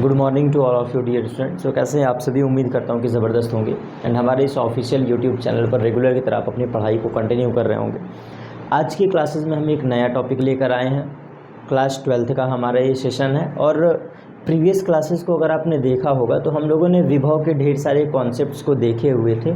Good morning to all of you dear students. तो कैसे हैं आप सभी। उम्मीद करता हूं कि ज़बरदस्त होंगे एंड हमारे इस ऑफिशियल यूट्यूब चैनल पर रेगुलर की तरह आप अपनी पढ़ाई को कंटिन्यू कर रहे होंगे। आज की क्लासेस में हम एक नया टॉपिक लेकर आए हैं। क्लास 12th का हमारा ये सेशन है और प्रीवियस क्लासेस को अगर आपने देखा होगा तो हम लोगों ने विभव के ढेर सारे कॉन्सेप्ट्स को देखे हुए थे।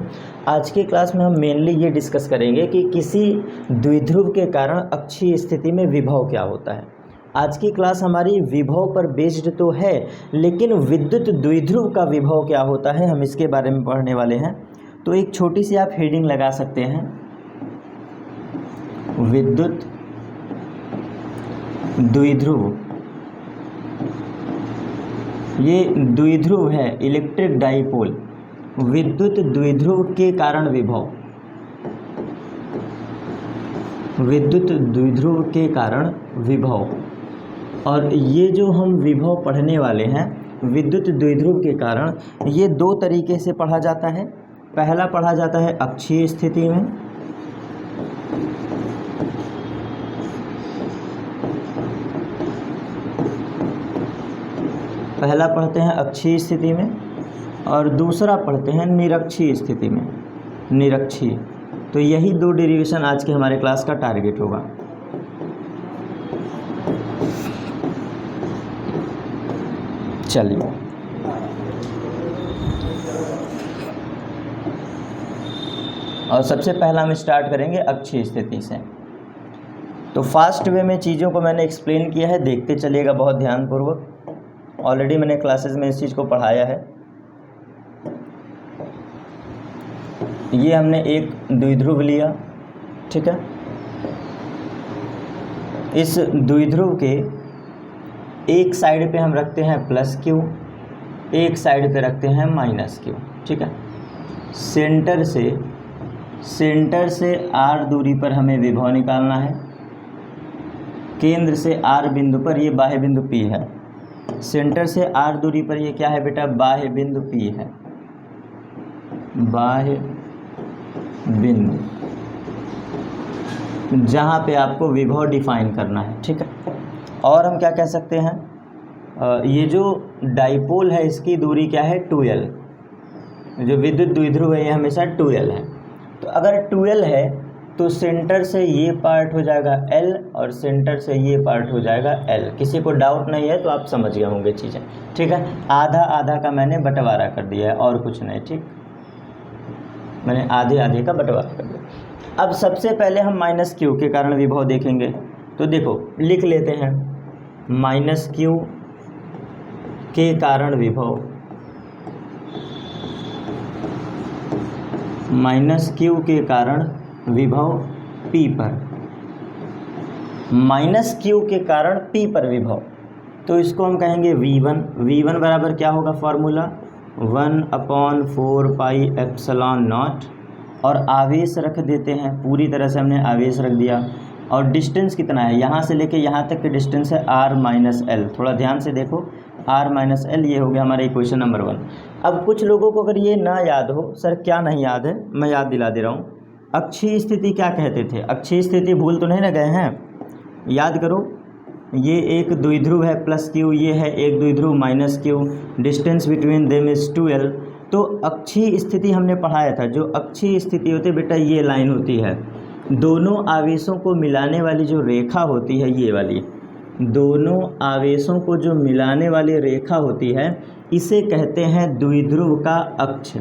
आज की क्लास में हम मेनली ये डिस्कस करेंगे कि किसी द्विध्रुव के कारण अक्षीय स्थिति में विभव क्या होता है। आज की क्लास हमारी विभव पर बेस्ड तो है, लेकिन विद्युत द्विध्रुव का विभव क्या होता है हम इसके बारे में पढ़ने वाले हैं। तो एक छोटी सी आप हेडिंग लगा सकते हैं, विद्युत द्विध्रुव। ये द्विध्रुव है, इलेक्ट्रिक डाइपोल। विद्युत द्विध्रुव के कारण विभव, विद्युत द्विध्रुव के कारण विभव। और ये जो हम विभव पढ़ने वाले हैं विद्युत द्विध्रुव के कारण, ये दो तरीके से पढ़ा जाता है। पहला पढ़ा जाता है अक्षीय स्थिति में, पहला पढ़ते हैं अक्षीय स्थिति में और दूसरा पढ़ते हैं निरक्षीय स्थिति में, निरक्षीय। तो यही दो डेरिवेशन आज के हमारे क्लास का टारगेट होगा। चलिए और सबसे पहला हम स्टार्ट करेंगे अक्षीय स्थिति से। तो फास्ट वे में चीज़ों को मैंने एक्सप्लेन किया है, देखते चलिएगा बहुत ध्यानपूर्वक। ऑलरेडी मैंने क्लासेस में इस चीज़ को पढ़ाया है। ये हमने एक द्विध्रुव लिया, ठीक है। इस द्विध्रुव के एक साइड पे हम रखते हैं प्लस क्यू, एक साइड पे रखते हैं माइनस क्यू, ठीक है। सेंटर से आर दूरी पर हमें विभव निकालना है। केंद्र से आर बिंदु पर, ये बाह्य बिंदु पी है। सेंटर से आर दूरी पर ये क्या है बेटा, बाह्य बिंदु पी है, बाह्य बिंदु, जहाँ पे आपको विभव डिफाइन करना है, ठीक है। और हम क्या कह सकते हैं, ये जो डाइपोल है इसकी दूरी क्या है, 2l। जो विद्युत द्विध्रुव है ये हमेशा 2l है। तो अगर 2l है तो सेंटर से ये पार्ट हो जाएगा l और सेंटर से ये पार्ट हो जाएगा l। किसी को डाउट नहीं है तो आप समझ गए होंगे चीज़ें, ठीक है। आधा आधा का मैंने बंटवारा कर दिया है और कुछ नहीं, ठीक। मैंने आधे आधे का बंटवारा कर दिया। अब सबसे पहले हम माइनस क्यू के कारण विभव देखेंगे। तो देखो लिख लेते हैं, माइनस क्यू के कारण विभव, माइनस क्यू के कारण विभव P पर, माइनस क्यू के कारण P पर विभव। तो इसको हम कहेंगे V1। V1 बराबर क्या होगा फॉर्मूला, 1/4 पाई एप्सिलॉन नॉट। और आवेश रख देते हैं, पूरी तरह से हमने आवेश रख दिया। और डिस्टेंस कितना है, यहाँ से लेके यहाँ तक की डिस्टेंस है r माइनस एल। थोड़ा ध्यान से देखो, r माइनस एल, ये हो गया हमारा इक्वेशन नंबर 1। अब कुछ लोगों को अगर ये ना याद हो, सर क्या नहीं याद है, मैं याद दिला दे रहा हूँ। अक्षीय स्थिति क्या कहते थे, अक्षीय स्थिति भूल तो नहीं ना गए हैं, याद करो। ये एक द्विध्रुव है प्लस क्यू, ये है एक द्विध्रुव minus Q, distance between them is 2l। तो अक्षीय स्थिति हमने पढ़ाया था। जो अक्षीय स्थिति होती है बेटा, ये लाइन होती है, दोनों आवेशों को मिलाने वाली जो रेखा होती है, ये वाली, दोनों आवेशों को जो मिलाने वाली रेखा होती है, इसे कहते हैं द्विध्रुव का अक्ष,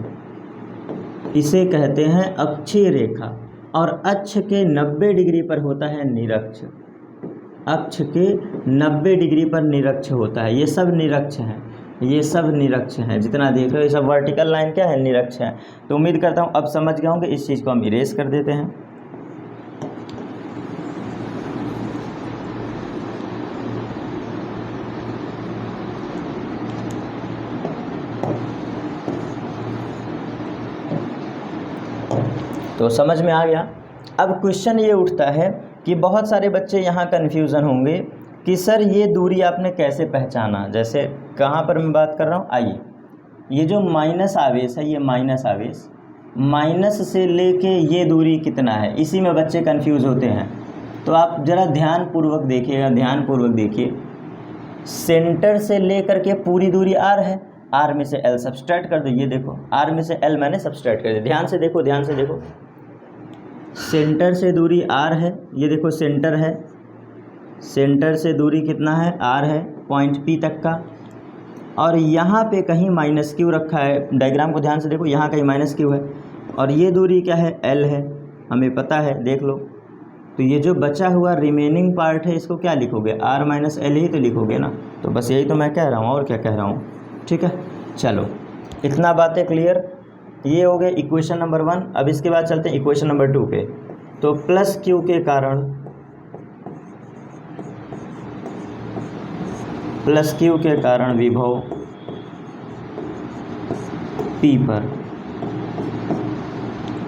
इसे कहते हैं अक्षीय रेखा। और अक्ष के 90 डिग्री पर होता है निरक्ष, अक्ष के 90 डिग्री पर निरक्ष होता है। ये सब निरक्ष हैं, ये सब निरक्ष हैं, जितना देख रहे हो ये सब वर्टिकल लाइन क्या है, निरक्ष है। तो उम्मीद करता हूँ अब समझ गए होंगे। इस चीज़ को हम इरेज कर देते हैं। तो समझ में आ गया। अब क्वेश्चन ये उठता है कि बहुत सारे बच्चे यहाँ कन्फ्यूज़न होंगे कि सर ये दूरी आपने कैसे पहचाना। जैसे कहाँ पर मैं बात कर रहा हूँ, आइए, ये जो माइनस आवेश है, ये माइनस आवेश, माइनस से लेके ये दूरी कितना है, इसी में बच्चे कन्फ्यूज़ होते हैं। तो आप ज़रा ध्यानपूर्वक देखिएगा, ध्यानपूर्वक देखिए। सेंटर से लेकर के पूरी दूरी r है, r में से l सब्सट्रैक्ट कर दो, ये देखो r में से l मैंने सब्सट्रैक्ट कर दिया, ध्यान से देखो, ध्यान से देखो, सेंटर से दूरी r है, ये देखो सेंटर है, सेंटर से दूरी कितना है r है, पॉइंट P तक का, और यहाँ पे कहीं माइनस क्यू रखा है, डायग्राम को ध्यान से देखो, यहाँ कहीं माइनस क्यू है, और ये दूरी क्या है, l है, हमें पता है, देख लो। तो ये जो बचा हुआ रिमेनिंग पार्ट है इसको क्या लिखोगे, r माइनस एल ही तो लिखोगे ना। तो बस यही तो मैं कह रहा हूँ, और क्या कह रहा हूँ, ठीक है। चलो इतना बातें क्लियर, ये हो गए इक्वेशन नंबर 1। अब इसके बाद चलते हैं इक्वेशन नंबर 2 पे। तो प्लस क्यू के कारण, प्लस क्यू के कारण विभव P पर,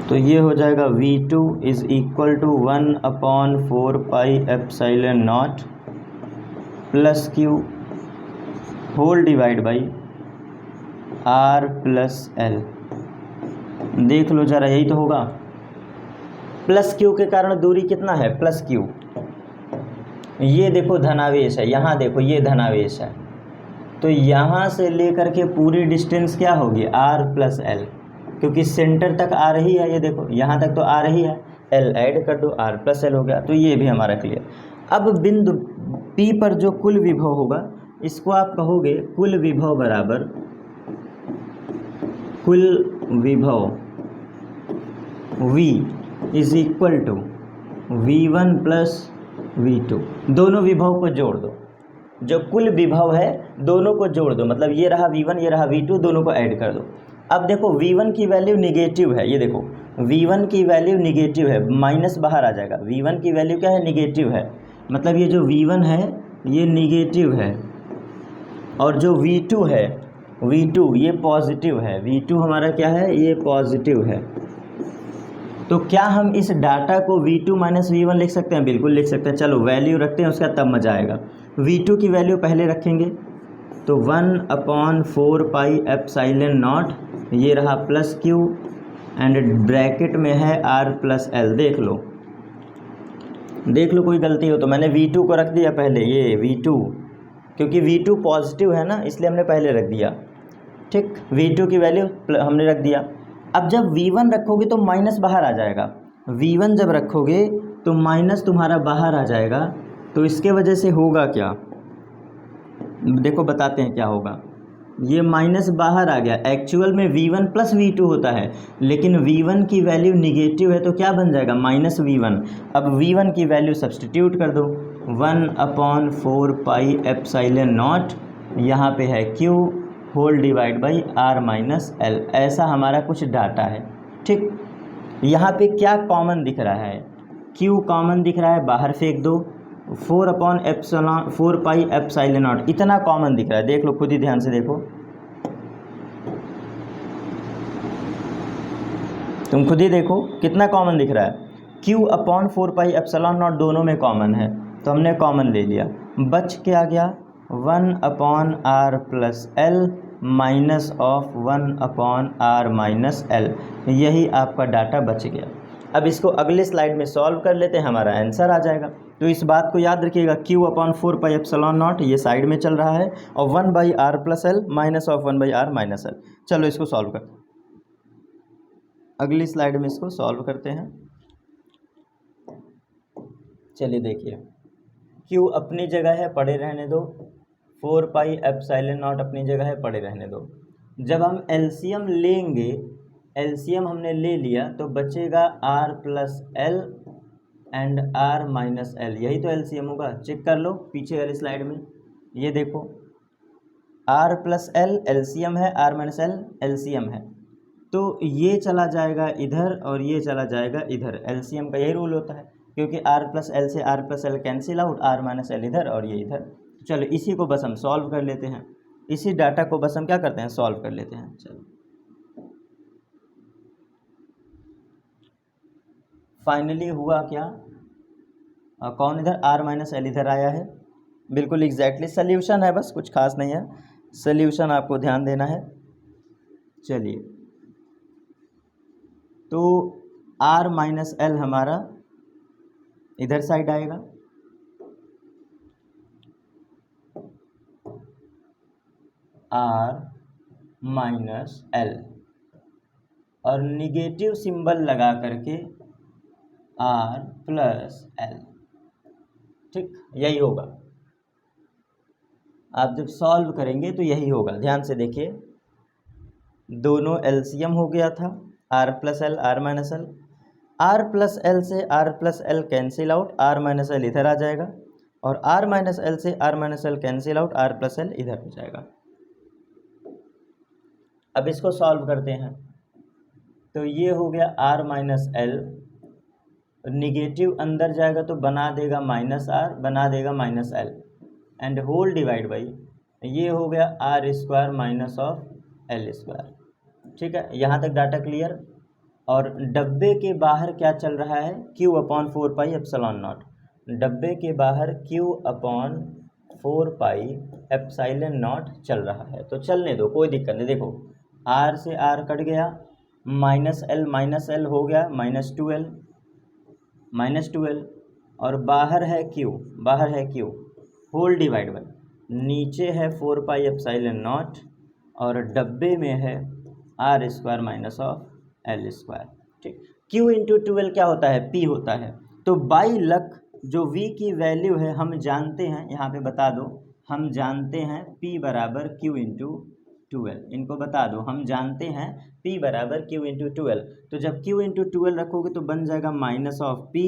तो ये हो जाएगा V2 is equal to 1/4πε0 plus Q whole divide by R plus L। देख लो जरा, यही तो होगा। प्लस क्यू के कारण दूरी कितना है, प्लस क्यू, ये देखो धनावेश है, यहाँ देखो ये धनावेश है, तो यहाँ से लेकर के पूरी डिस्टेंस क्या होगी, R प्लस L, क्योंकि सेंटर तक आ रही है, ये देखो यहाँ तक तो आ रही है, L ऐड कर दो, R प्लस L हो गया। तो ये भी हमारा क्लियर। अब बिंदु P पर जो कुल विभव होगा इसको आप कहोगे कुल विभव बराबर, कुल विभव V is equal to V1 plus V2। दोनों विभव को जोड़ दो, जो कुल विभव है दोनों को जोड़ दो, मतलब ये रहा V1 ये रहा V2, दोनों को ऐड कर दो। अब देखो V1 की वैल्यू निगेटिव है, ये देखो V1 की वैल्यू निगेटिव है, माइनस बाहर आ जाएगा। V1 की वैल्यू क्या है, निगेटिव है, मतलब ये जो V1 है ये निगेटिव है, और जो V2 है, V2 ये पॉजिटिव है, V2 हमारा क्या है, ये पॉजिटिव है। तो क्या हम इस डाटा को V2 माइनस V1 लिख सकते हैं, बिल्कुल लिख सकते हैं। चलो वैल्यू रखते हैं उसका, तब मज़ा आएगा। V2 की वैल्यू पहले रखेंगे, तो 1/4πε0, ये रहा प्लस क्यू, एंड ब्रैकेट में है R प्लस L। देख लो, देख लो कोई गलती हो तो, मैंने V2 को रख दिया पहले, ये V2, क्योंकि V2 पॉजिटिव है ना, इसलिए हमने पहले रख दिया, ठीक। V2 की वैल्यू हमने रख दिया। अब जब V1 रखोगे तो माइनस बाहर आ जाएगा, V1 जब रखोगे तो माइनस तुम्हारा बाहर आ जाएगा, तो इसके वजह से होगा क्या, देखो बताते हैं क्या होगा। ये माइनस बाहर आ गया, एक्चुअल में V1 प्लस V2 होता है, लेकिन V1 की वैल्यू निगेटिव है तो क्या बन जाएगा, माइनस V1। अब V1 की वैल्यू सब्सटीट्यूट कर दो, 1/4πε0, यहाँ पे है Q whole divide by R minus L। ऐसा हमारा कुछ डाटा है, ठीक। यहाँ पे क्या कॉमन दिख रहा है, Q कॉमन दिख रहा है, बाहर फेंक दो, 4/4πε0 इतना कॉमन दिख रहा है, देख लो खुद ही, ध्यान से देखो, तुम खुद ही देखो कितना कॉमन दिख रहा है। Q/4πε0 दोनों में कॉमन है, तो हमने कॉमन ले लिया, बच क्या गया, 1/R plus L minus of 1/R minus L, यही आपका डाटा बच गया। अब इसको अगले स्लाइड में सॉल्व कर लेते हैं, हमारा आंसर आ जाएगा। तो इस बात को याद रखिएगा, Q/4πε0 ये साइड में चल रहा है, और 1/R plus L minus of 1/R minus L। चलो इसको सॉल्व करते हैं, अगली स्लाइड में इसको सॉल्व करते हैं। चलिए देखिए, Q अपनी जगह है, पड़े रहने दो, 4πε0 अपनी जगह है, पड़े रहने दो। जब हम एलसीएम लेंगे, एलसीएम हमने ले लिया, तो बचेगा R plus L and R minus L, यही तो एलसीएम होगा। चेक कर लो पीछे वाली स्लाइड में, ये देखो R प्लस L एलसीएम है, R माइनस L एलसीएम है, तो ये चला जाएगा इधर और ये चला जाएगा इधर। एलसीएम का यही रूल होता है, क्योंकि R प्लस L से R plus L cancel out, R minus L इधर और ये इधर। चलो इसी को बस हम सॉल्व कर लेते हैं, इसी डाटा को बस हम क्या करते हैं, सॉल्व कर लेते हैं। चलो फाइनली हुआ क्या, कौन इधर, R माइनस L इधर आया है, बिल्कुल एग्जैक्टली सल्यूशन है, बस कुछ खास नहीं है, सल्यूशन आपको ध्यान देना है। चलिए, तो R माइनस L हमारा इधर साइड आएगा, आर माइनस एल और निगेटिव सिंबल लगा करके आर प्लस एल। ठीक, यही होगा। आप जब सॉल्व करेंगे तो यही होगा। ध्यान से देखिए, दोनों एलसीएम हो गया था, R plus L R minus L. R plus L से R plus L cancel out, R minus L इधर आ जाएगा, और आर माइनस एल से R minus L cancel out, R plus L इधर हो जाएगा। अब इसको सॉल्व करते हैं तो ये हो गया आर माइनस एल, निगेटिव अंदर जाएगा तो बना देगा माइनस आर, बना देगा minus L, and whole divide by ये हो गया R square minus of L square. ठीक है, यहाँ तक डाटा क्लियर। और डब्बे के बाहर क्या चल रहा है, Q upon 4 pi epsilon not. डब्बे के बाहर Q upon 4 pi epsilon not चल रहा है, तो चलने दो, कोई दिक्कत नहीं। देखो आर से आर कट गया, माइनस एल हो गया माइनस 2l, और बाहर है क्यू, होल डिवाइड बाई नीचे है 4 पाई एप्सिलॉन नॉट, और डब्बे में है R square minus of L square. ठीक, Q इंटू 2l क्या होता है, P होता है। तो बाई लक जो V की वैल्यू है हम जानते हैं, यहाँ पे बता दो, हम जानते हैं P बराबर Q इंटू 2l। इनको बता दो, हम जानते हैं P बराबर Q इंटू 2l। तो जब Q इंटू 2l रखोगे तो बन जाएगा minus of P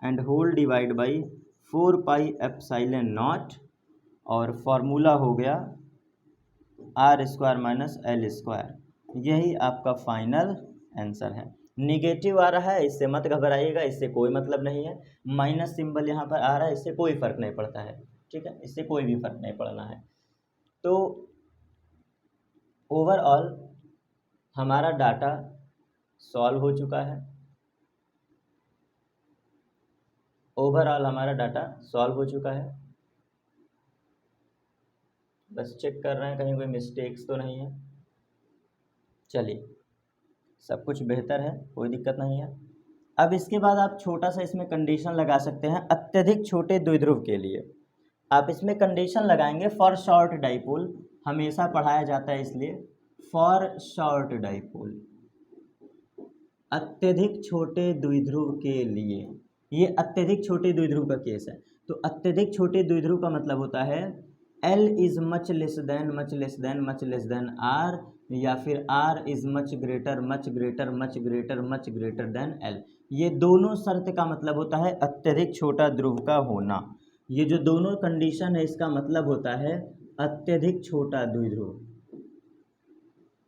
and whole divide by 4 pi epsilon naught, और फॉर्मूला हो गया R square minus L square. यही आपका फाइनल आंसर है। निगेटिव आ रहा है, इससे मत घबराइएगा, इससे कोई मतलब नहीं है। माइनस सिंबल यहाँ पर आ रहा है, इससे कोई फर्क नहीं पड़ता है। ठीक है, इससे कोई भी फर्क नहीं पड़ना है। तो ओवरऑल हमारा डाटा सॉल्व हो चुका है। बस चेक कर रहे हैं कहीं कोई मिस्टेक्स तो नहीं है। चलिए, सब कुछ बेहतर है, कोई दिक्कत नहीं है। अब इसके बाद आप छोटा सा इसमें कंडीशन लगा सकते हैं अत्यधिक छोटे द्विध्रुव के लिए। आप इसमें कंडीशन लगाएंगे फॉर शॉर्ट डाइपोल, हमेशा पढ़ाया जाता है इसलिए फॉर शॉर्ट डाइपोल, अत्यधिक छोटे द्विध्रुव के लिए। ये अत्यधिक छोटे द्विध्रुव का केस है। तो अत्यधिक छोटे द्विध्रुव का मतलब होता है L is much less than R, या फिर R is much greater than L। ये दोनों शर्त का मतलब होता है अत्यधिक छोटा ध्रुव का होना। ये जो दोनों कंडीशन है इसका मतलब होता है अत्यधिक छोटा द्विध्रुव,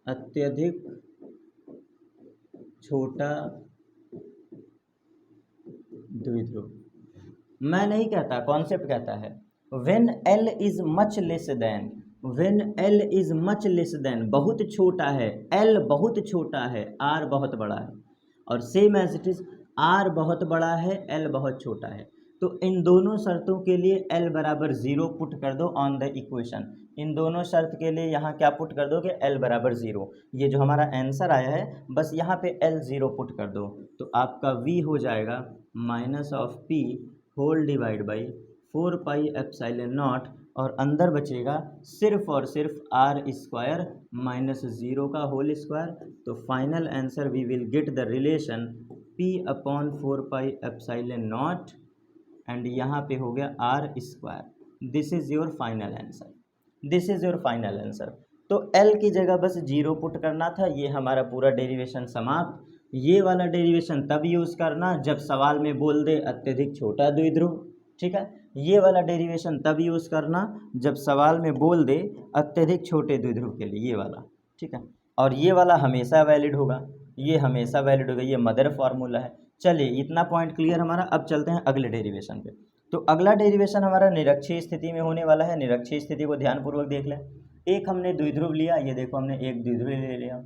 अत्यधिक छोटा द्विध्रुव। मैं नहीं कहता, कॉन्सेप्ट कहता है when L is much less than, बहुत छोटा है, L बहुत छोटा है, R बहुत बड़ा है, और same as it is R बहुत बड़ा है, L बहुत छोटा है। तो इन दोनों शर्तों के लिए L बराबर 0 पुट कर दो ऑन द इक्वेशन। इन दोनों शर्त के लिए यहाँ क्या पुट कर दोगे, L बराबर 0। ये जो हमारा आंसर आया है बस यहाँ पे L 0 पुट कर दो, तो आपका V हो जाएगा minus of P whole divide by 4 pi epsilon naught, और अंदर बचेगा सिर्फ और सिर्फ आर स्क्वायर माइनस 0 का होल स्क्वायर। तो final answer we will get the relation P upon 4 pi epsilon naught, and यहाँ पे हो गया R square. This is your final answer. तो L की जगह बस 0 पुट करना था। ये हमारा पूरा डेरिवेशन समाप्त। ये वाला डेरिवेशन तब यूज़ करना जब सवाल में बोल दे अत्यधिक छोटा द्विध्रुव। ठीक है, ये वाला डेरिवेशन तब यूज़ करना जब सवाल में बोल दे अत्यधिक छोटे द्विध्रुव के लिए, ये वाला। ठीक है, और ये वाला हमेशा वैलिड होगा, ये मदर फार्मूला है। चलिए, इतना पॉइंट क्लियर हमारा। अब चलते हैं अगले डेरिवेशन पे। तो अगला डेरिवेशन हमारा निरक्षीय स्थिति में होने वाला है। निरक्षीय स्थिति को ध्यानपूर्वक देख लें। एक हमने द्विध्रुव लिया, ये देखो हमने एक द्विध्रुव ले लिया,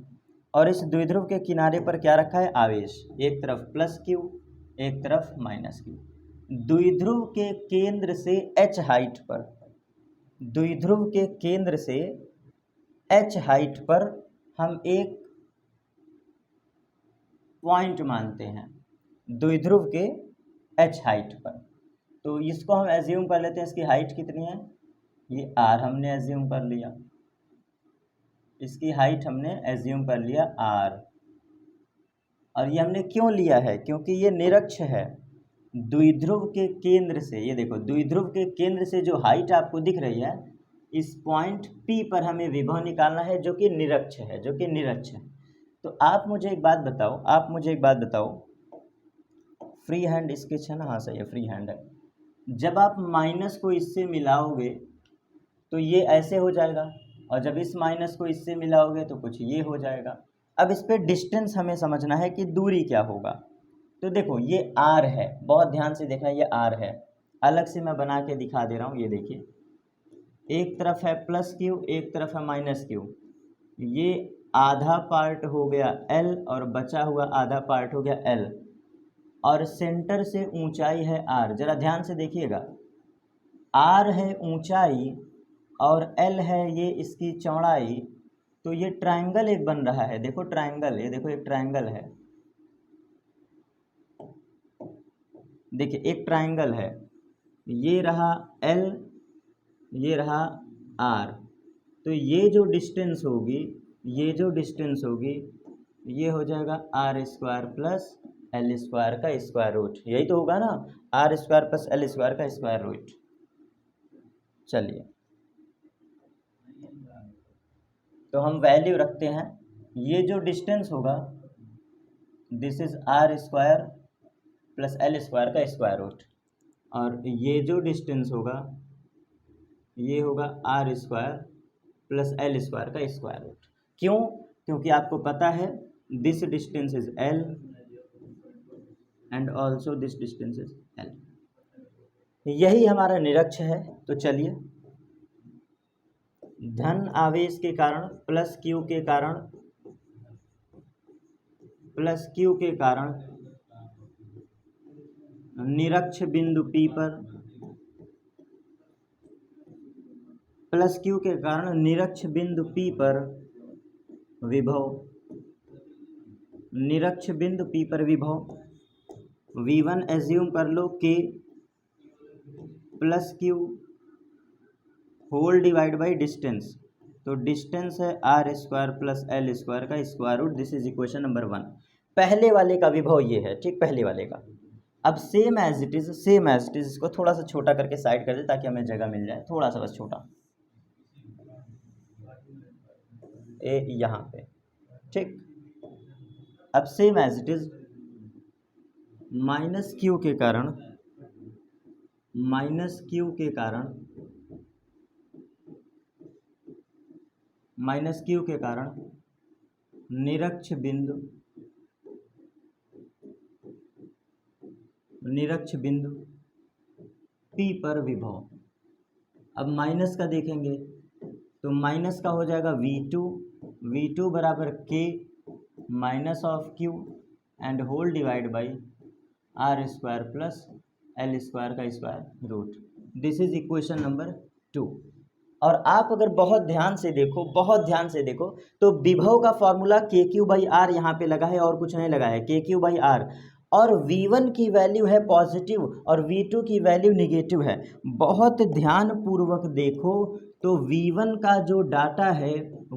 और इस द्विध्रुव के किनारे पर क्या रखा है, आवेश। एक तरफ प्लस क्यू, एक तरफ माइनस क्यू। द्विध्रुव के केंद्र से h हाइट पर, द्विध्रुव के केंद्र से h हाइट पर हम एक पॉइंट मानते हैं, द्विध्रुव के h हाइट पर। तो इसको हम एज्यूम कर लेते हैं, इसकी हाइट कितनी है, ये r हमने एज्यूम कर लिया। इसकी हाइट हमने एज्यूम कर लिया r, और ये हमने क्यों लिया है, क्योंकि ये निरक्ष है। द्विध्रुव के केंद्र से, ये देखो द्विध्रुव के केंद्र से जो हाइट आपको दिख रही है, इस पॉइंट P पर हमें विभव निकालना है जो कि निरक्ष है, जो कि निरक्ष है। तो आप मुझे एक बात बताओ, फ्री हैंड स्केच है ना? हाँ सही है, फ्री हैंड है। जब आप माइनस को इससे मिलाओगे तो ये ऐसे हो जाएगा, और जब इस माइनस को इससे मिलाओगे तो कुछ ये हो जाएगा। अब इस पे डिस्टेंस हमें समझना है कि दूरी क्या होगा। तो देखो ये r है, बहुत ध्यान से देखना, ये r है। अलग से मैं बना के दिखा दे रहा हूँ, ये देखिए, एक तरफ है प्लस क्यू, एक तरफ है माइनस क्यू। ये आधा पार्ट हो गया l और बचा हुआ आधा पार्ट हो गया l, और सेंटर से ऊंचाई है r। जरा ध्यान से देखिएगा, r है ऊंचाई और l है ये इसकी चौड़ाई। तो ये ट्रायंगल एक बन रहा है, देखो ट्रायंगल, ये देखो एक ट्रायंगल है, देखिए एक ट्रायंगल है। ये रहा l, ये रहा r। तो ये जो डिस्टेंस होगी, ये हो जाएगा r square plus l square का स्क्वायर रूट। यही तो होगा ना, r square plus l square का स्क्वायर रूट। चलिए तो हम वैल्यू रखते हैं, ये जो डिस्टेंस होगा this is r square plus l square का स्क्वायर रूट, और ये जो डिस्टेंस होगा ये होगा r square plus l square का स्क्वायर रूट। क्यों? क्योंकि आपको पता है this distance is l and also this distance is l। यही हमारा निरक्ष है। तो चलिए, धन आवेश के कारण प्लस क्यू के कारण निरक्ष बिंदु P पर, प्लस क्यू के कारण निरक्ष बिंदु P पर विभव, निरक्ष बिंदु P पर विभव V1 एज्यूम कर लो K plus Q whole divide by distance. तो डिस्टेंस है r square plus l square का square root. This is equation number 1। पहले वाले का विभव ये है, ठीक, पहले वाले का। अब सेम एज इट इज इसको थोड़ा सा छोटा करके साइड कर दे ताकि हमें जगह मिल जाए, थोड़ा सा बस छोटा, ए यहाँ पे, ठीक। अब same as it is minus Q के कारण निरक्ष बिंदु P पर विभव। अब माइनस का देखेंगे तो माइनस का हो जाएगा V2 बराबर K minus of Q and whole divide by r square plus l square का square root. This is equation number 2। और आप अगर बहुत ध्यान से देखो तो विभव का फॉर्मूला KQ/R यहाँ पे लगा है और कुछ नहीं लगा है, KQ/R। और V1 की वैल्यू है पॉजिटिव और V2 की वैल्यू निगेटिव है। बहुत ध्यान पूर्वक देखो तो V1 का जो डाटा है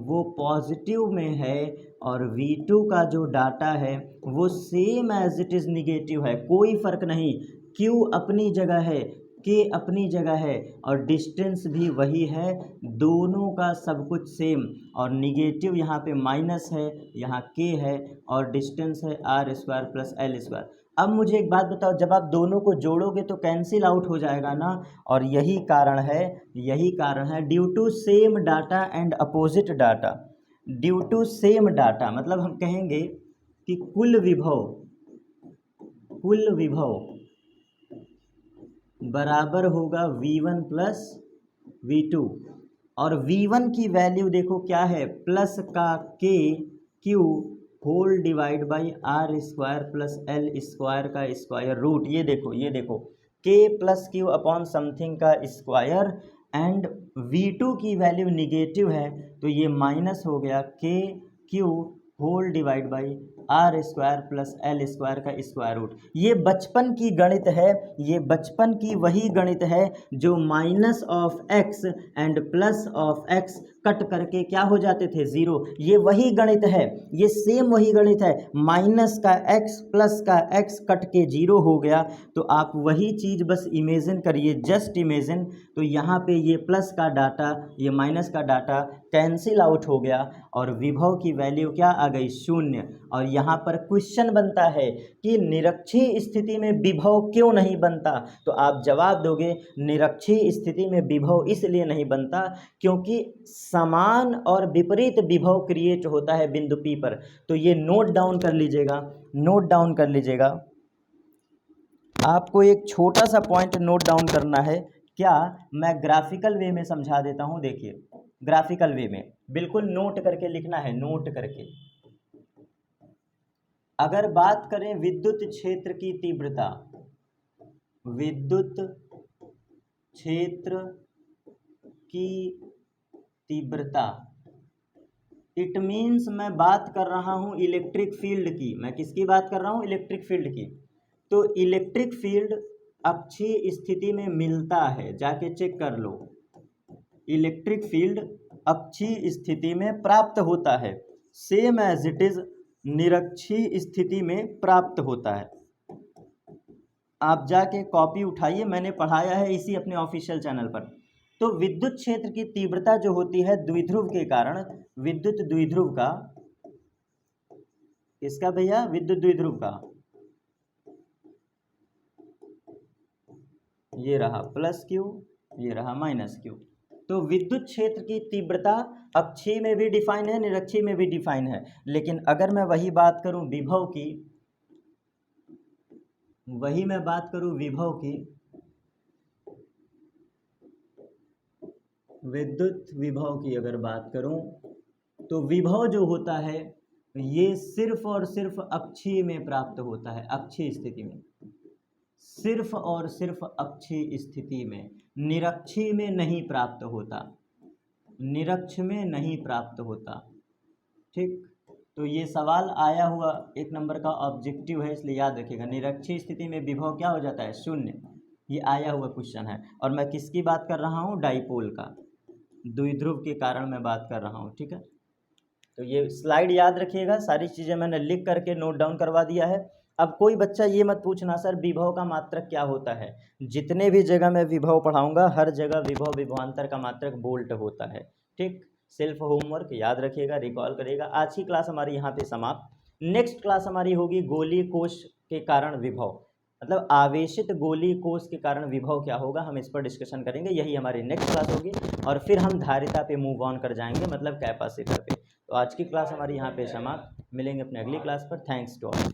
वो पॉजिटिव में है और V2 का जो डाटा है वो same as it is negative है, कोई फर्क नहीं। Q अपनी जगह है, K अपनी जगह है और डिस्टेंस भी वही है, दोनों का सब कुछ सेम। और निगेटिव यहाँ पे माइनस है, यहाँ K है और डिस्टेंस है r square plus l square. अब मुझे एक बात बताओ, जब आप दोनों को जोड़ोगे तो कैंसिल आउट हो जाएगा ना, और यही कारण है due to same data and opposite data. Due to same data मतलब हम कहेंगे कि कुल विभव बराबर होगा V1 प्लस V2। और V1 की वैल्यू देखो क्या है, प्लस का KQ whole divide by r square plus l square का स्क्वायर रूट। ये देखो K plus Q upon something का स्क्वायर एंड V2 की वैल्यू निगेटिव है तो ये माइनस हो गया KQ whole divide by r square plus l square का स्क्वायर रूट। ये बचपन की गणित है, ये बचपन की वही गणित है जो minus of x and plus of x cut करके क्या हो जाते थे, ज़ीरो। ये वही गणित है, ये सेम वही गणित है, माइनस का x प्लस का x कट के जीरो हो गया। तो आप वही चीज़ बस इमेजिन करिए, जस्ट इमेजिन। तो यहाँ पे ये प्लस का डाटा, ये माइनस का डाटा कैंसिल आउट हो गया और विभव की वैल्यू क्या आ गई, शून्य। और यहाँ पर क्वेश्चन बनता है कि निरक्षीय स्थिति में विभव क्यों नहीं बनता। तो आप जवाब दोगे निरक्षीय स्थिति में विभव इसलिए नहीं बनता क्योंकि समान और विपरीत विभव क्रिएट होता है बिंदु P पर। तो ये नोट डाउन कर लीजिएगा, नोट डाउन कर लीजिएगा। आपको एक छोटा सा पॉइंट नोट डाउन करना है। क्या, मैं ग्राफिकल वे में समझा देता हूँ। देखिए ग्राफिकल वे में बिल्कुल नोट करके लिखना है, नोट करके। अगर बात करें विद्युत क्षेत्र की तीव्रता, विद्युत क्षेत्र की तीव्रता, इट मीन्स मैं बात कर रहा हूं इलेक्ट्रिक फील्ड की। मैं किसकी बात कर रहा हूं, इलेक्ट्रिक फील्ड की। तो इलेक्ट्रिक फील्ड अक्षीय स्थिति में मिलता है, जाके चेक कर लो। इलेक्ट्रिक फील्ड अक्षीय स्थिति में प्राप्त होता है, सेम एज इट इज निरक्षीय स्थिति में प्राप्त होता है। आप जाके कॉपी उठाइए, मैंने पढ़ाया है इसी अपने ऑफिशियल चैनल पर। तो विद्युत क्षेत्र की तीव्रता जो होती है द्विध्रुव के कारण, विद्युत द्विध्रुव का, किसका भैया, विद्युत द्विध्रुव का, ये रहा प्लस क्यू, ये रहा माइनस क्यू। तो विद्युत क्षेत्र की तीव्रता अक्षीय में भी डिफाइन है, निरक्षीय में भी डिफाइन है। लेकिन अगर मैं वही बात करूं विभव की, वही मैं बात करूं विभव की, विद्युत विभव की अगर बात करूं, तो विभव जो होता है ये सिर्फ और सिर्फ अक्षीय में प्राप्त होता है, अक्षीय स्थिति में, सिर्फ और सिर्फ अक्षीय स्थिति में, निरक्षीय में नहीं प्राप्त होता, निरक्ष में नहीं प्राप्त होता। ठीक, तो ये सवाल आया हुआ 1 नंबर का ऑब्जेक्टिव है, इसलिए याद रखिएगा। निरक्षीय स्थिति में विभव क्या हो जाता है, शून्य। ये आया हुआ क्वेश्चन है। और मैं किसकी बात कर रहा हूँ, डाइपोल का, द्विध्रुव के कारण मैं बात कर रहा हूँ। ठीक है, तो ये स्लाइड याद रखिएगा, सारी चीज़ें मैंने लिख करके नोट डाउन करवा दिया है। अब कोई बच्चा ये मत पूछना सर विभव का मात्रक क्या होता है। जितने भी जगह मैं विभव पढ़ाऊंगा हर जगह विभव विभवांतर का मात्रक वोल्ट होता है। ठीक, सेल्फ होमवर्क याद रखिएगा, रिकॉल करिएगा। आज की क्लास हमारी यहाँ पे समाप्त। नेक्स्ट क्लास हमारी होगी गोलीय कोश के कारण विभव, मतलब आवेशित गोलीय कोश के कारण विभव क्या होगा, हम इस पर डिस्कशन करेंगे। यही हमारी नेक्स्ट क्लास होगी और फिर हम धारिता पे मूव ऑन कर जाएंगे, मतलब कैपेसिटर पे। तो आज की क्लास हमारी यहाँ पे समाप्त। मिलेंगे अपने अगली क्लास पर। Thanks to all.